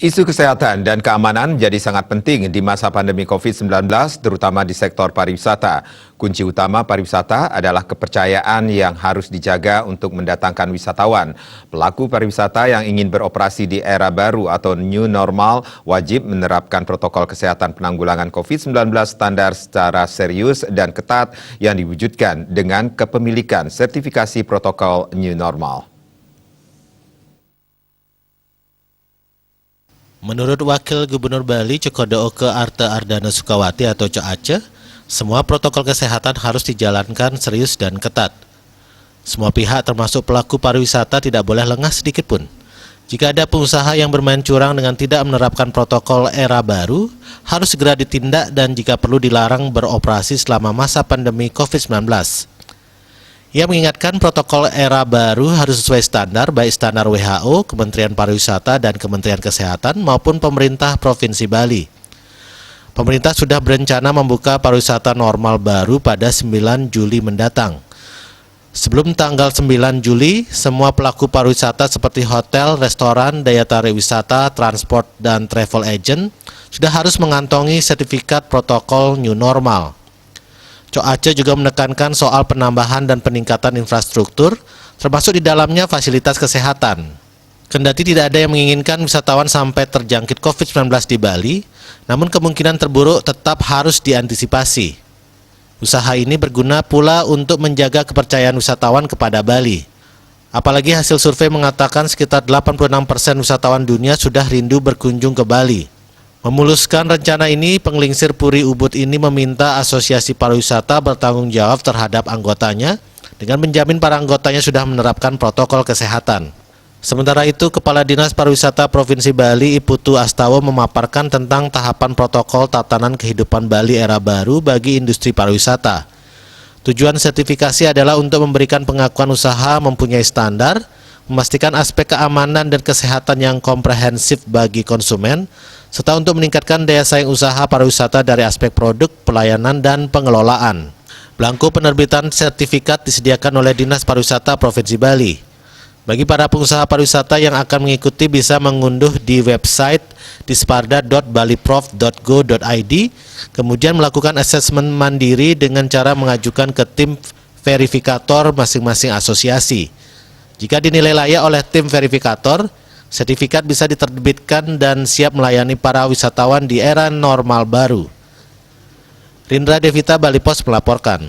Isu kesehatan dan keamanan menjadi sangat penting di masa pandemi COVID-19, terutama di sektor pariwisata. Kunci utama pariwisata adalah kepercayaan yang harus dijaga untuk mendatangkan wisatawan. Pelaku pariwisata yang ingin beroperasi di era baru atau new normal wajib menerapkan protokol kesehatan penanggulangan COVID-19 standar secara serius dan ketat yang diwujudkan dengan kepemilikan sertifikasi protokol new normal. Menurut Wakil Gubernur Bali Cokodo Oke Arte Ardana Sukawati atau Cok Aceh, semua protokol kesehatan harus dijalankan serius dan ketat. Semua pihak termasuk pelaku pariwisata tidak boleh lengah sedikit pun. Jika ada pengusaha yang bermain curang dengan tidak menerapkan protokol era baru, harus segera ditindak dan jika perlu dilarang beroperasi selama masa pandemi COVID-19. Ia mengingatkan protokol era baru harus sesuai standar, baik standar WHO, Kementerian Pariwisata, dan Kementerian Kesehatan maupun pemerintah Provinsi Bali. Pemerintah sudah berencana membuka pariwisata normal baru pada 9 Juli mendatang. Sebelum tanggal 9 Juli, semua pelaku pariwisata seperti hotel, restoran, daya tarik wisata, transport, dan travel agent sudah harus mengantongi sertifikat protokol new normal. Cok Aceh juga menekankan soal penambahan dan peningkatan infrastruktur, termasuk di dalamnya fasilitas kesehatan. Kendati tidak ada yang menginginkan wisatawan sampai terjangkit COVID-19 di Bali, namun kemungkinan terburuk tetap harus diantisipasi. Usaha ini berguna pula untuk menjaga kepercayaan wisatawan kepada Bali. Apalagi hasil survei mengatakan sekitar 86% wisatawan dunia sudah rindu berkunjung ke Bali. Memuluskan rencana ini, Penglingsir Puri Ubud ini meminta Asosiasi Pariwisata bertanggung jawab terhadap anggotanya dengan menjamin para anggotanya sudah menerapkan protokol kesehatan. Sementara itu, Kepala Dinas Pariwisata Provinsi Bali Iputu Astawa memaparkan tentang tahapan protokol tatanan kehidupan Bali era baru bagi industri pariwisata. Tujuan sertifikasi adalah untuk memberikan pengakuan usaha mempunyai standar, memastikan aspek keamanan dan kesehatan yang komprehensif bagi konsumen, serta untuk meningkatkan daya saing usaha pariwisata dari aspek produk, pelayanan, dan pengelolaan. Belangko penerbitan sertifikat disediakan oleh Dinas Pariwisata Provinsi Bali. Bagi para pengusaha pariwisata yang akan mengikuti bisa mengunduh di website disparda.baliprof.go.id, kemudian melakukan asesmen mandiri dengan cara mengajukan ke tim verifikator masing-masing asosiasi. Jika dinilai layak oleh tim verifikator, sertifikat bisa diterbitkan dan siap melayani para wisatawan di era normal baru. Rindra Devita, Bali Pos melaporkan.